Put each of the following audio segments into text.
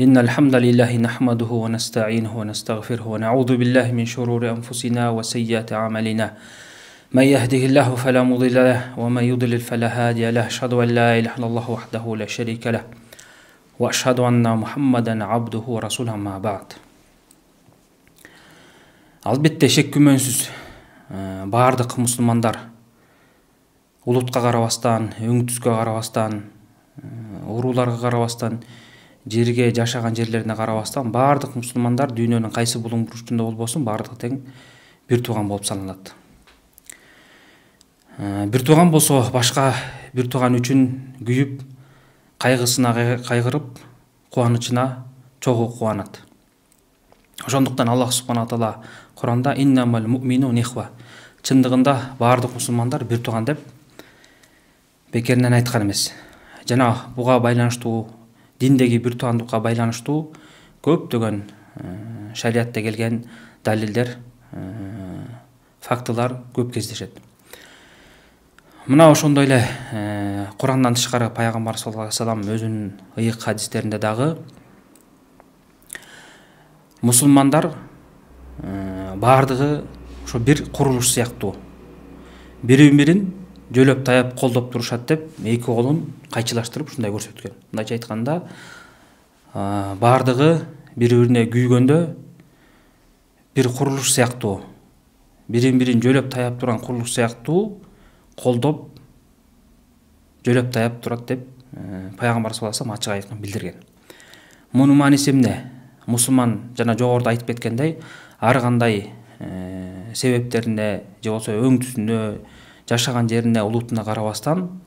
إن الحمد لله نحمده ونستعينه ونستغفره ونعوذ بالله من شرور أنفسنا وسيئات أعمالنا من يهده الله فلا مضل له ومن يضلل فلا هادي له أشهد أن لا إله إلا الله وحده لا شريك له وأشهد أن محمدا عبده ورسوله أما بعد. Албетте шек күмөнсүз баардык мусулмандар улутка карабастан, өң түскө карабастан, урууларга карабастан, жерге жашаган жерлерине карабастан баардык мусулмандар дүйнөнүн кайсы булуң бурчунда болбосун баардыгы тең бир тууган болуп саналат. Бир тууган болсо башка бир тууган үчүн күйүп, кайгысына кайгырып, кубанычына чогуу кубанат. Ошондуктан Аллах субхана таала Куранда иннамал муъминун ихва, чындыгында баардык мусулмандар бир тууган деп бекеринен айткан эмес. Жана буга байланыштуу диндеги бир туугандыкка байланыштуу көптөгөн шариатта келген далилдер, фактылар көп кездешет. Мына ошондой эле Курандан тышкары пайгамбар саллаллаху алейхи вассалам өзүнүн ыйык хадистеринде дагы мусулмандар баардыгы ошо бир курулуш сыяктуу, бири-бирин жөлөп таяп колдоп турушат деп эки колун кайчылаштырып ушундай көрсөткөн. Мындайча айтканда, баардыгы бири-бирине күйгөндө бир курулуш сыяктуу, бирин-бирин жөлөп таяп турган курулуш сыяктуу колдоп жөлөп таяп турат деп пайгамбар саллаллаху алейхи вассалам ачык айкын билдирген. Мунун мааниси эмне? Мусулман жана жогоруда айтып кеткендей, ар кандай себептерине же болбосо өң түсүнө, жашаган жерине, улутуна карабастан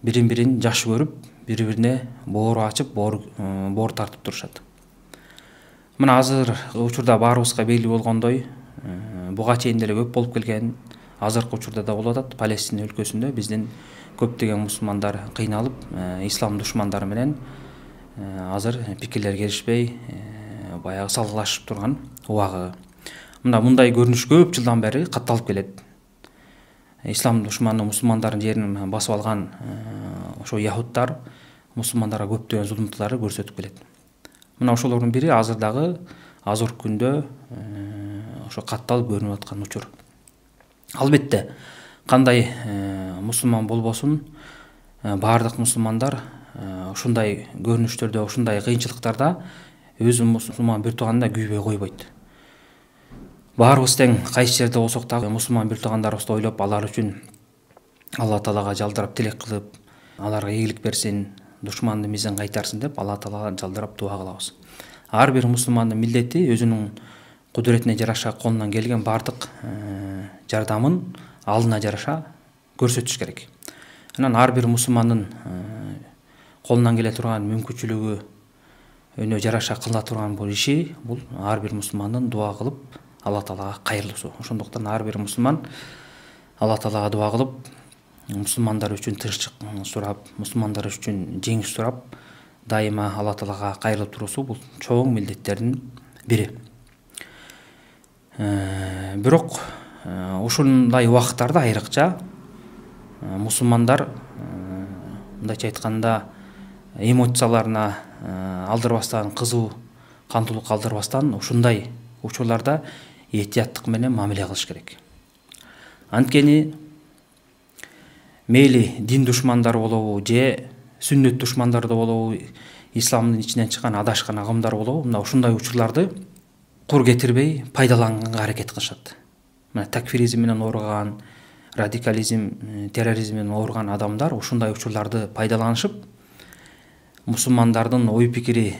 бирин-бирин жакшы көрүп, бири-бирине боору ачып, боор тартып турушат. Мына азыр учурда баарыбызга белгилүү болгондой, буга чейин деле көп болуп келген, азыркы учурда да болуп атат. Палестина өлкөсүндө биздин көптөгөн мусулмандар кыйналып, ислам душмандары менен азыр пикирлер келишпей, баягы салгылашып турган убагы. Мындай көрүнүш көп жылдан бери катталып келет. Ислам душманы мусулмандардын жерин басып алган ошо яһудтар мусулмандарга көптөгөн зулумдуктарды көрсөтүп келет. Мына ошолордун бири азырдагы азыркы күндө ошо катталып көрүнүп аткан учур. Албетте, кандай мусулман болбосун, баардык мусулмандар ушундай көрүнүштөрдө, ушундай кыйынчылыктарда өзү мусулман бир тууганына күйбөй койбойт. Баарыбыз тең кайсы жерде болсок дагы мусулман бир туугандарыбызды ойлоп, алар үчүн Алла Таалага жалдырап тилек кылып, аларга ийгилик берсин, душмандын мизин кайтарсын деп Алла Таалага жалдырап дуа кылабыз. Ар бир мусулмандын милдети өзүнүн кудуретине жараша колунан келген баардык жардамын алдына жараша көрсөтүш керек. Анан ар бир мусулмандын колунан келе турган мүмкүнчүлүгү өнө жараша кыла турган бул иши, бул ар бир мусулмандын дуа кылып Алла Таалага кайрылуусу. Ошондуктан ар бир мусулман Алла Таалага дуа кылып, мусулмандар үчүн тынччык сурап, мусулмандар үчүн жеңиш сурап, дайыма Алла Таалага кайрылып туруусу бул чоң милдеттердин бири. Бирок ушундай убакыттарда айрыкча мусулмандар мындайча айтканда эмоцияларына алдырбастан, кызуу кантуулук алдырбастан ушундай учурларда этияттык менен мамиле кылыш керек. Анткени мейли дин душмандары болобу же сүннөт душмандары болобу, исламдын ичинен чыккан адашкан агымдар болобу, мына ушундай учурларды кур кетирбей пайдаланганга аракет кылышат. Мына такфиризм менен ооруган, радикализм, терроризм менен ооруган адамдар ушундай учурларды пайдаланышып, мусулмандардын ой пикири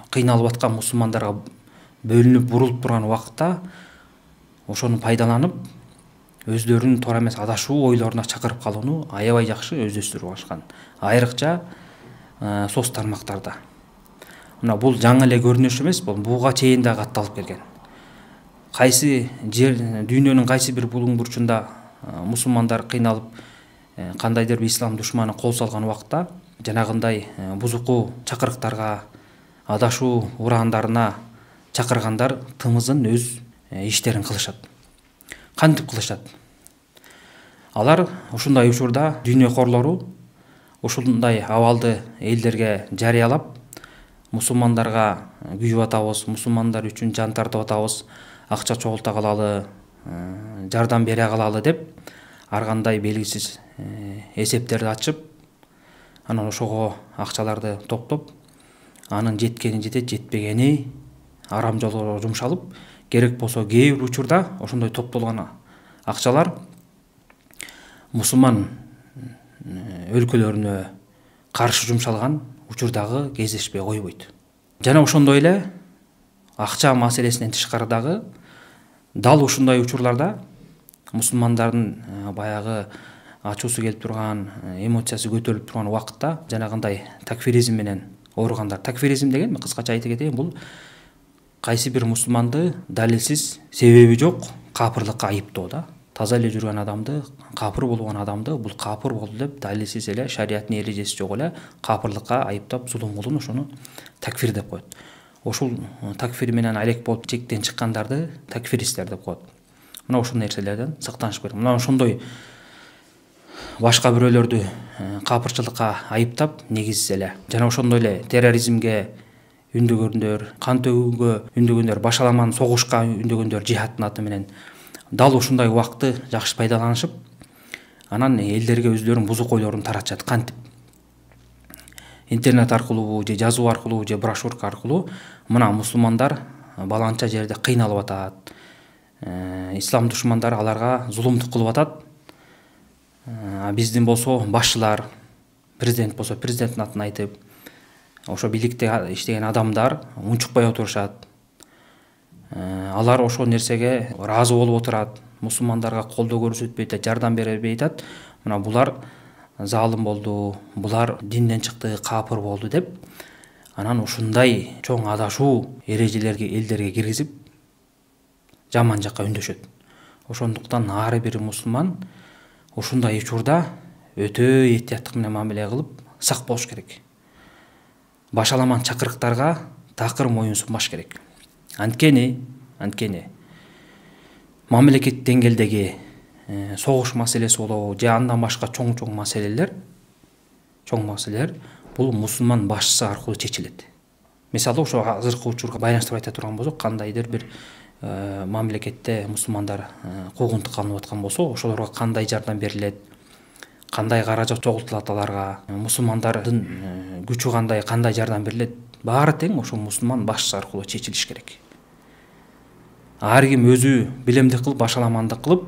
кыйналып аткан мусулмандарга бөлүнүп бурулуп турган убакытта ошону пайдаланып, өздөрүнүн туура эмес адашуу ойлоруна чакырып калууну аябай жакшы өздөштүрүп алышкан. Айрыкча соц тармактарда. Мына бул жаңы эле көрүнүш эмес, бул буга чейин да катталып келген. Кайсы жер, дүйнөнүн кайсы бир булуң бурчунда мусулмандар кыйналып, кандайдыр бир ислам душманы кол салган убакытта жанагындай бузуку чакырыктарга, адашуу ураандарына чакыргандар тымызын өз иштерин кылышат. Кантип кылышат? Алар ушундай учурда дүйнө корлору ушундай абалды элдерге жарыялап, мусулмандарга күйүп атабыз, мусулмандар үчүн жан тартып атабыз, акча чогулта калалы, жардам бере калалы деп ар кандай белгисиз эсептерди ачып, анан ошого акчаларды топтоп, анын жеткени жетет, жетпегени арам жолго жумшалып, керек болсо кээ бир учурда ошондой топтолгон акчалар мусулман өлкөлөрүнө каршы жумшалган учурдагы кездешпей койбойт. Жана ошондой эле акча маселесинен тышкары дагы дал ушундай учурларда мусулмандардын баягы ачуусу келип турган, эмоциясы көтөрүлүп турган убакытта жанагындай такфиризм менен ооругандар. Такфиризм деген, кыскача айтып кетейин, бул кайсы бир мусулманды далилсиз, себеби жок капырлыкка айыптоо да. Таза эле жүргөн адамды, капыр болгон адамды бул капыр болду деп далилсиз эле, шариаттын эрежеси жок эле капырлыкка айыптап, зулум кылууну ошону такфир деп коет. Ошол такфир менен алек болуп чектен чыккандарды такфиристтер деп коет. Мына ошол нерселерден сактаныш керек. Мына ошондой башка бирөөлөрдү капырчылыкка айыптап, негизсиз эле жана ошондой эле терроризмге үндөгөндөр, кан төгүүгө үндөгөндөр, башаламан согушка үндөгөндөр жихадтын аты менен дал ушундай убакытты жакшы пайдаланышып, анан элдерге өздөрүнүн бузук ойлорун таратышат. Кантип? Интернет аркылуу, же жазуу аркылуу, же брошюрка аркылуу мына мусулмандар баланча жерде кыйналып атат. Ислам душмандары аларга зулумдук кылып атат. Биздин болсо башчылар, президент болсо президенттин атын айтып, ошо бийликте иштеген адамдар унчукпай отурушат. Алар ошол нерсеге ыраазы болуп отурат, мусулмандарга колдоо көрсөтпөй атат, жардам бербей атат. Мына булар залым болду, булар динден чыкты, капыр болду деп, анан ушундай чоң адашуу эрежелерге элдерге киргизип, жаман жакка үндөшөт. Ошондуктан ар бир мусулман ушундай учурда өтө этияттык менен мамиле кылып, сак болуш керек. Башаламан чакырыктарга такыр моюн сунбаш керек. Анткени мамлекет деңгээлдеги согуш маселеси болобу, же андан башка чоң маселелер бул мусулман башчысы аркылуу чечилет. Мисалы, ошо азыркы учурга байланыштырып айта турган болсок, кандайдыр бир мамлекетте мусулмандар куугунтукка алынып аткан болсо, ошолорго кандай жардам берилет, кандай каражат чогултулат аларга, мусулмандардын күчү кандай жардам берилет, баары тең ошол мусулман башчысы аркылуу чечилиш керек. Ар ким өзү билемдик кылып, башаламандык кылып,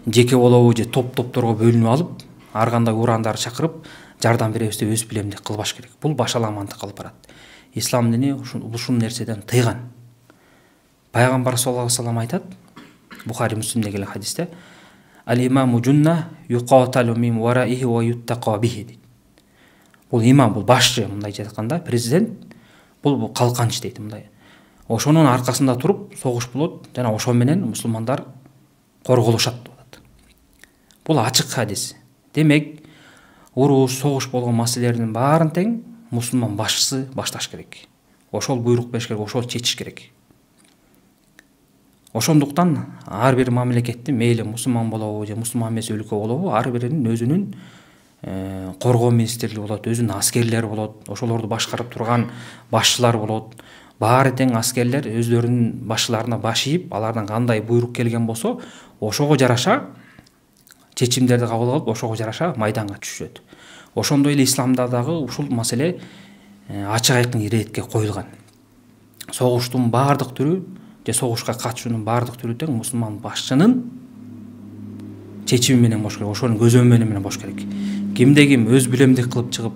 жеке болобу же топторго бөлүнүп алып, ар кандай ураандар чакырып, жардам беребиз деп өз билемдик кылбаш керек. Бул башаламандык алып барат. Ислам дини ушул нерседен тыйган. Пайгамбар саллаллаху алейхи вассалам айтат, Бухари Муслимде келген хадисте, «Ал-имаму джунна юқаталу мин вараихи ва юттақа бихи» дейт. Бул имам, бул башчы, мындайча айтканда, президент, бул калканч дейт, мындай. Ошонун аркасында туруп согуш болот, жана ошо менен мусулмандар корголушат деп атат. Бул ачык хадис. Демек, уруш, согуш болгон маселелердин баарын тең мусулман башчысы башташ керек. Ошол буйрук бериш керек, ошол чечиш керек. Ошондуктан ар бир мамлекеттин, мейли мусулман болобу же мусулман эмес өлкө болобу, ар биринин өзүнүн коргоо министрлиги болот, өзүнүн аскерлери болот, ошолорду башкарып турган башчылар болот. Баары тең аскерлер өздөрүнүн башчыларына баш ийип, алардан кандай буйрук келген болсо, ошого жараша чечимдерди кабыл алып, ошого жараша майданга түшүшөт. Ошондой эле исламда дагы ушул маселе ачык айкын иретке коюлган. Согуштун баардык түрү же согушка катышуунун баардык түрү тең мусулман башчынын чечими менен болуш керек, ошонун көзөмөлү менен болуш керек. Кимде ким өз билемдик кылып чыгып,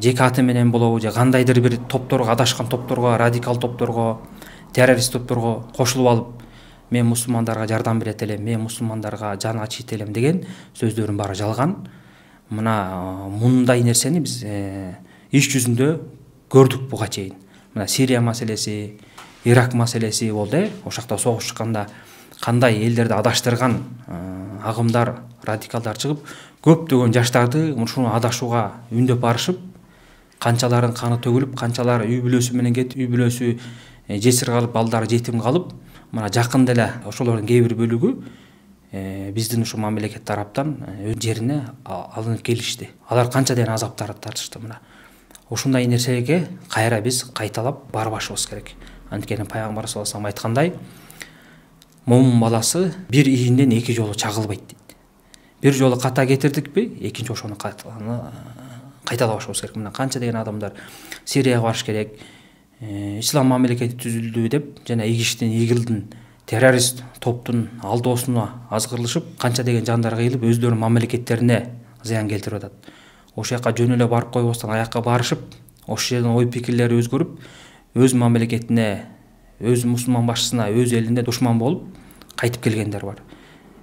жеке аты менен болобу же кандайдыр бир топторго, адашкан топторго, радикал топторго, террорист топторго кошулуп алып, мен мусулмандарга жардам берет элем, мен мусулмандарга жан ачыйт элем деген сөздөрүн баары жалган. Мына мындай нерсени биз иш жүзүндө көрдүк буга чейин. Мына Сирия маселеси, Ирак маселеси болду. Ошакта согуш чыкканда кандай элдерди адаштырган агымдар, радикалдар чыгып, көптөгөн жаштарды ушуну адашууга үндөп барышып, канчаларын каны төгүлүп, канчалары үй бүлөсү менен кетип, үй бүлөсү жесир калып, балдары жетим калып, мына жакында эле ошолордун кээ бир бөлүгү биздин ушу мамлекет тараптан өз жерине алынып келишти. Алар канча деген азаптарды тартышты. Мына ушундай нерсеге кайра биз кайталап барбашыбыз керек. Анткени пайгамбар саллаллаху алейхи вассалам айткандай, момун баласы бир ийинден эки жолу чагылбайт дейт. Бир жолу ката кетирдикпи, экинчи ошону кайталабашыбыз керек. Мына канча деген адамдар Сирияга барыш керек, ислам мамлекети түзүлдү деп жана ИГИЛдин ИГИЛдин террорист топтун алдоосуна азгырылышып, канча деген жандар кыйылып, өздөрүнүн мамлекеттерине зыян келтирип атат. Ошол жака жөн эле барып койбостон аякка барышып, ошол жерден ой пикирлери өзгөрүп, өз мамлекетине, өз мусулман башчысына, өз элине душман болуп кайтып келгендер бар.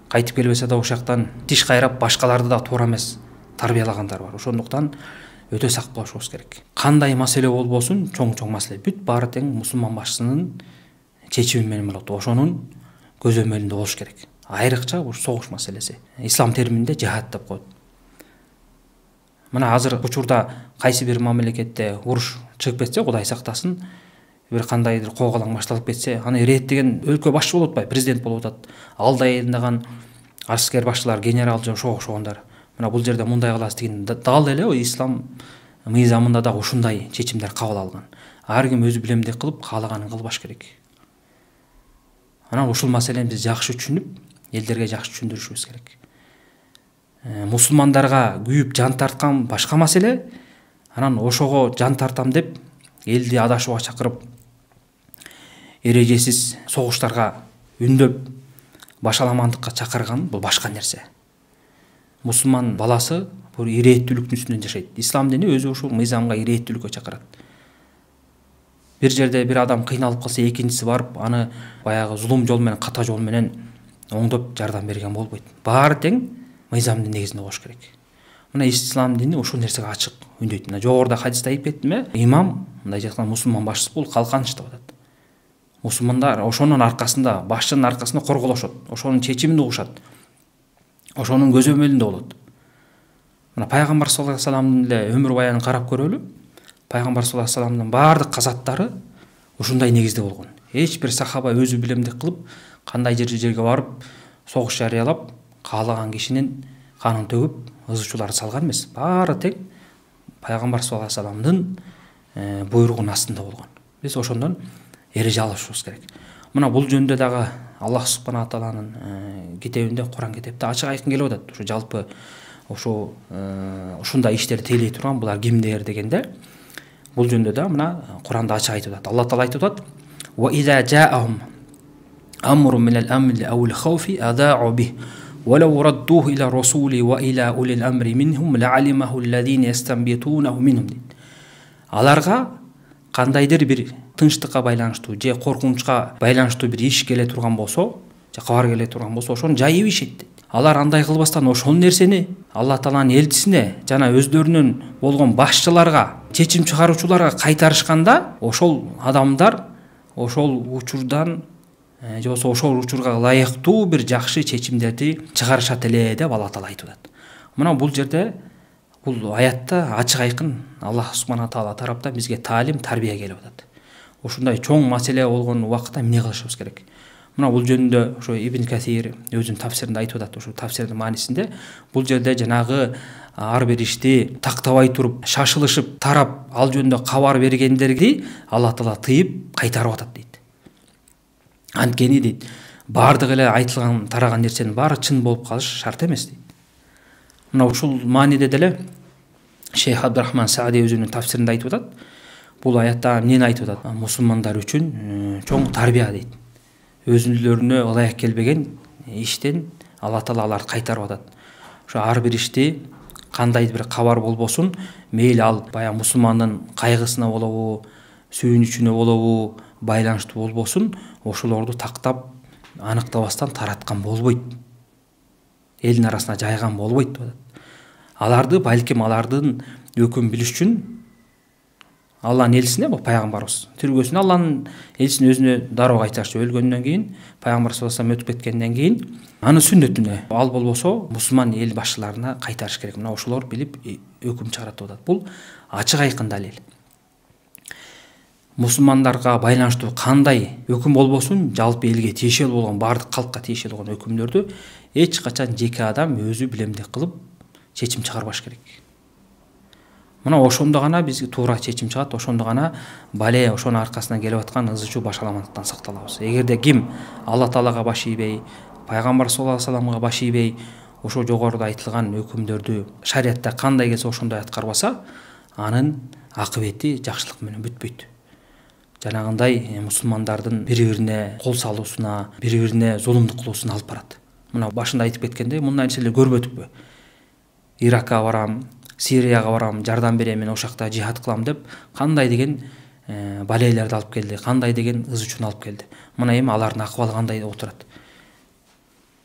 Кайтып келбесе да ошол жактан тиш кайрап башкаларды да туура эмес тарбиялагандар бар. Ошондуктан өтө сак болушубуз керек. Кандай маселе болбосун, чоң маселе бүт баары тең мусулман башчысынын чечими менен болот. Ошонун көзөмөлүндө болуш керек. Айрыкча бул согуш маселеси. Ислам термининде жихад деп коет. Мына азыр учурда кайсы бир мамлекетте уруш чыгып кетсе, Кудай сактасын, бир кандайдыр коогалаң башталып кетсе, аны иреттеген өлкө башчы болуп атпайбы, президент болуп атат. Ал дайындаган аскер башчылар, генерал же ошогондар. Мына бул жерде мындай кыласыз деген дал эле ислам мыйзамында да ушундай чечимдер кабыл алган. Ар ким өзү билемдик кылып, каалаганын кылбаш керек. Анан ушул маселени биз жакшы түшүнүп, элдерге жакшы түшүндүрүшүбүз керек. Мусулмандарга күйүп жан тарткан башка маселе, анан ошого жан тартам деп элди адашууга чакырып, эрежесиз согуштарга үндөп, башаламандыкка чакырган бул башка нерсе. Мусулман баласы бул ирээттүүлүктүн үстүнөн жашайт. Ислам дини өзү ушул мыйзамга ирээттүүлүккө чакырат. Бир жерде бир адам кыйналып калса, экинчиси барып, аны баягы зулум жол менен, ката жол менен оңдоп жардам берген болбойт. Баары тең мыйзамдын негизинде болуш керек. Мына ислам дини ушул нерсеге ачык үндөйт. Мына жогоруда хадисте айтып кеттим, имам мындай жаткан мусулман башчысы бул калканыч деп атат. Мусулмандар ошонун аркасында, башчынын аркасында корголошот, ошонун чечимин угушат, ошонун көзөмөлүндө болот. Мына пайгамбар саллаллаху алейхи вассаламдын эле өмүр баянын карап көрөлү. Пайгамбар саллаллаху алейхи вассаламдын баардык казаттары ушундай негизде болгон. Эч бир сахаба өзү билемдик кылып, кандай жерге барып, согуш жарыялап, каалаган кишинин канын төгүп, ызычууларды салган эмес. Баары тең пайгамбар саллаллаху алейхи вассаламдын буйругунун астында болгон. Биз ошондон эреже алышыбыз керек. Мына бул жөндө дагы Аллах субхана тааланын китебинде, Куран китепте ачык айкын келип атат. Ушу жалпы ушундай иштерди тейлей турган булар кимдер дегенде, бул жөндө да мына Куранда ачык айтып атат. Алла таала айтып атат: "Ва иза жаахум амрун минал амри ау ал-хауфи адаa'у бih, ва лау раддуhu ила расули ва ила улил амри минхум лa'алимаху аллазина ястанбитунаху минхум." Аларга кандайдыр бир тынчтыкка байланыштуу же коркунучка байланыштуу бир иш келе турган болсо, же кабар келе турган болсо, ошону жайып ишет. Алар андай кылбастан ошол нерсени Алла тааланын элчисине жана өздөрүнүн болгон башчыларга, чечим чыгаруучуларга кайтарышканда, ошол адамдар ошол учурдан же болбосо ошол учурга ылайыктуу бир жакшы чечимдерди чыгарышат эле деп Алла таала айтып атат. Мына бул жерде, бул аятта ачык айкын Аллах субхана таала тараптан бизге таалим, тарбия келип атат. Ушундай чоң маселе болгон убакытта эмне кылышыбыз керек? Мына бул жөнүндө ошо Ибн Касир өзүнүн тафсиринде айтып атат. Ошо тафсирдин маанисинде бул жерде жанагы ар бир ишти тактабай туруп, шашылышып, тарап, ал жөнүндө кабар бергендерди Алла таала тыйып кайтарып атат дейт. Анткени дейт, баардык эле айтылган, тараган нерсенин баары чын болуп калышы шарт эмес дейт. Мына ушул мааниде деле Шейх Абдурахман Саади өзүнүн тафсиринде айтып атат. Бул аятта эмнени айтып атат? Мусулмандар үчүн чоң тарбия дейт. Өзүлөрүнө ылайык келбеген иштен Алла таала аларды кайтарып атат. Ошо ар бир ишти кандайдыр бир кабар болбосун, мейли ал баягы мусулмандын кайгысына болобу, сүйүнүчүнө болобу, байланыштуу болбосун, ошолорду тактап, аныктабастан тараткан болбойт. Элдин арасына жайган болбойт деп атат. Аларды балким алардын өкүм билиш үчүн Алланын элчисине, бул пайгамбарыбыз тиргөөсүн Алланын элчисин өзүнө дароо кайтарчу, өлгөндөн кийин, пайгамбар саллаллаху алейхи вассалам өтүп кеткенден кийин, аны сүннөтүнө, ал болбосо мусулман эл башчыларына кайтарыш керек. Мына ошолор билип өкүм чыгарат деп атат. Бул ачык айкын далил. Мусулмандарга байланыштуу кандай өкүм болбосун, жалпы элге тиешелүү болгон, баардык калкка тиешелүү болгон өкүмдөрдү эч качан жеке адам өзү билемдик кылып чечим чыгарбаш керек. Мына ошондо гана бизге туура чечим чыгат, ошондо гана бале ошонун аркасынан келип аткан ызы чуу башаламандыктан сакталабыз. Эгерде ким Алла Таалага баш ийбей, пайгамбар саллаллаху алейхи вассаламга баш ийбей, ошо жогоруда айтылган өкүмдөрдү шариятта кандай келсе ошондой аткарбаса, анын акыбети жакшылык менен бүтпөйт. Жанагындай мусулмандардын бири-бирине кол салуусуна, бири-бирине зулумдук кылуусуна алып барат. Мына башында айтып кеткендей, мындай нерселер көрбөдүкпү? Иракка барам, Сирияга барам, жардам берем, мен ошакта жихад кылам деп кандай деген балейлерди алып келди, кандай деген ызы чууну алып келди. Мына эми алардын акыбалы кандай деп отурат.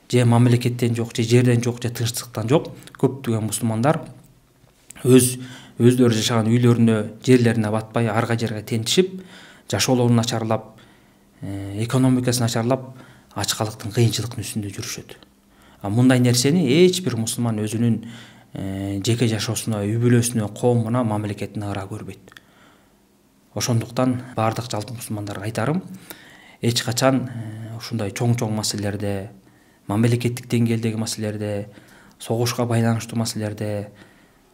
Же мамлекеттен жок, же жерден жок, же тынчтыктан жок. Көптөгөн мусулмандар өздөрү жашаган үйлөрүнө, жерлерине батпай, арга жерге тентишип, жашоолорун начарлап, экономикасын начарлап, ачкалыктын, кыйынчылыктын үстүндө жүрүшөт. Мындай нерсени эч бир мусулман өзүнүн жеке жашоосуна, үй бүлөсүнө, коомуна, мамлекетине ыраа көрбөйт. Ошондуктан баардык жалпы мусулмандарга айтарым, эч качан ушундай чоң маселелерде, мамлекеттик деңгээлдеги маселелерде, согушка байланыштуу маселелерде,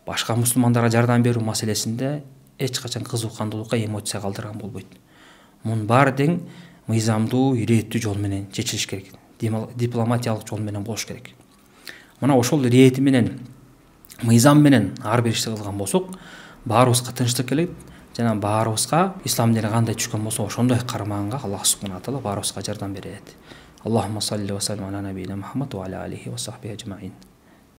башка мусулмандарга жардам берүү маселесинде эч качан кызуукандуулукка, эмоция калтырган болбойт. Мунун баары тең мыйзамдуу, ирээттүү жол менен чечилиш керек. Дипломатиялык жол менен болуш керек. Мына ошол ирэти менен, мыйзам менен ар бир ишти кылган болсок, баарыбызга тынчтык келет, жана баарыбызга ислам дини кандай түшкөн болсо ошондой кармаганга Аллах субханаху ва таала баарыбызга жардам берет. Аллахумма салли ва саллим ала набийина Мухаммад ва аля алихи ва сахбихи ажмаин.